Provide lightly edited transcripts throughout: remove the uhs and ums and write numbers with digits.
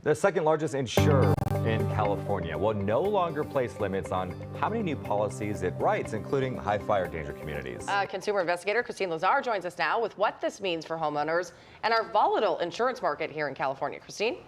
The second largest insurer in California will no longer place limits on how many new policies it writes, including high fire danger communities. Consumer investigator Christine Lazar joins us now with what this means for homeowners and our volatile insurance market here in California. Christine?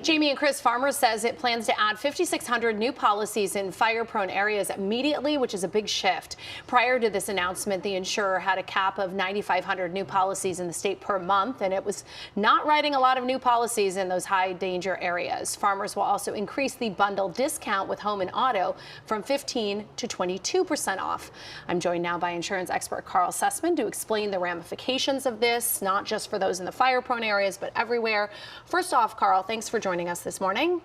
Jamie and Chris, Farmers says it plans to add 5,600 new policies in fire-prone areas immediately, which is a big shift. Prior to this announcement, the insurer had a cap of 9,500 new policies in the state per month, and it was not writing a lot of new policies in those high-danger areas. Farmers will also increase the bundle discount with home and auto from 15 to 22% off. I'm joined now by insurance expert Karl Sussman to explain the ramifications of this, not just for those in the fire-prone areas, but everywhere. First off, Karl, thanks for joining us this morning.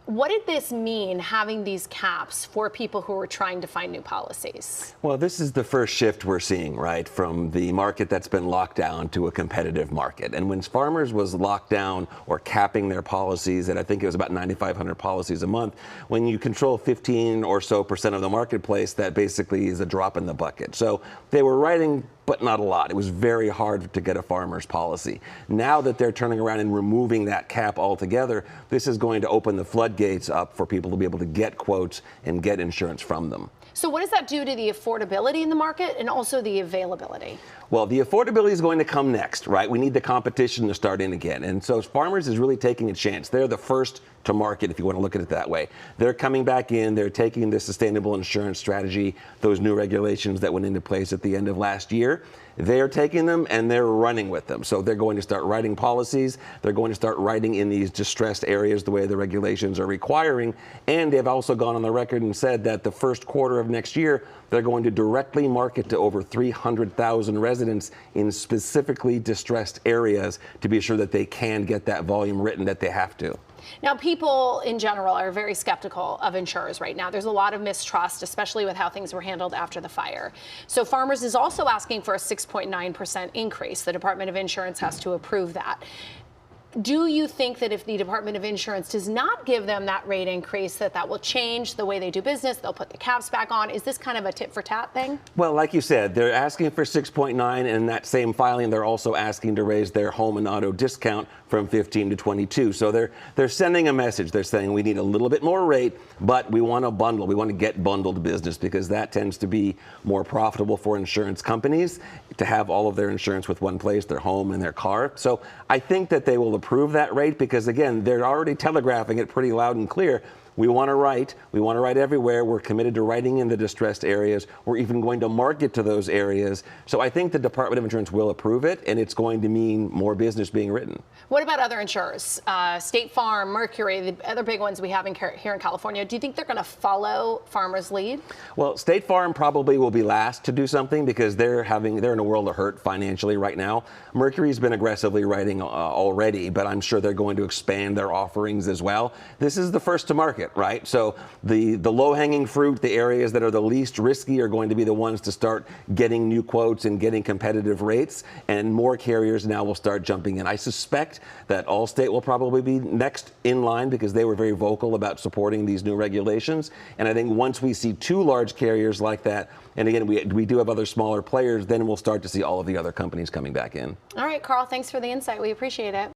What did this mean, having these caps for people who are trying to find new policies? Well, this is the first shift we're seeing, right, from the market that's been locked down to a competitive market. And when Farmers was locked down or capping their policies at, I think it was about 9,500 policies a month, when you control 15 or so % of the marketplace, that basically is a drop in the bucket. So they were writing, but not a lot. It was very hard to get a Farmers policy. Now that they're turning around and removing that cap altogether, this is going to open the floodgates up for people to be able to get quotes and get insurance from them. So what does that do to the affordability in the market and also the availability? Well, the affordability is going to come next, right? We need the competition to start in again. And so Farmers is really taking a chance. They're the first to market, if you want to look at it that way. They're coming back in. They're taking the sustainable insurance strategy, those new regulations that went into place at the end of last year. They're taking them and they're running with them. So they're going to start writing policies. They're going to start writing in these distressed areas the way the regulations are requiring. And they've also gone on the record and said that the first quarter of next year, they're going to directly market to over 300,000 residents in specifically distressed areas to be sure that they can get that volume written that they have to. Now, people in general are very skeptical of insurers right now. There's a lot of mistrust, especially with how things were handled after the fire. So Farmers is also asking for a 6.9% increase. The Department of Insurance has to approve that. Do you think that if the Department of Insurance does not give them that rate increase, that will change the way they do business? They'll put the caps back on. Is this kind of a tit for tat thing? Well, like you said, they're asking for 6.9, and in that same filing, they're also asking to raise their home and auto discount from 15 to 22. So they're sending a message. They're saying we need a little bit more rate, but we want to bundle. We want to get bundled business because that tends to be more profitable for insurance companies to have all of their insurance with one place, their home and their car. So I think that they will approve that rate because, again, they're already telegraphing it pretty loud and clear. We want to write everywhere. We're committed to writing in the distressed areas. We're even going to market to those areas. So I think the Department of Insurance will approve it, and it's going to mean more business being written. What about other insurers? State Farm, Mercury, the other big ones we have here in California. Do you think they're going to follow Farmers' lead? Well, State Farm probably will be last to do something because they're in a world of hurt financially right now. Mercury's been aggressively writing already, but I'm sure they're going to expand their offerings as well. This is the first to market, right? So the low-hanging fruit, the areas that are the least risky are going to be the ones to start getting new quotes and getting competitive rates, and more carriers now will start jumping in. I suspect that Allstate will probably be next in line because they were very vocal about supporting these new regulations. And I think once we see two large carriers like that, and again, we do have other smaller players, then we'll start to see all of the other companies coming back in. All right, Karl, thanks for the insight. We appreciate it.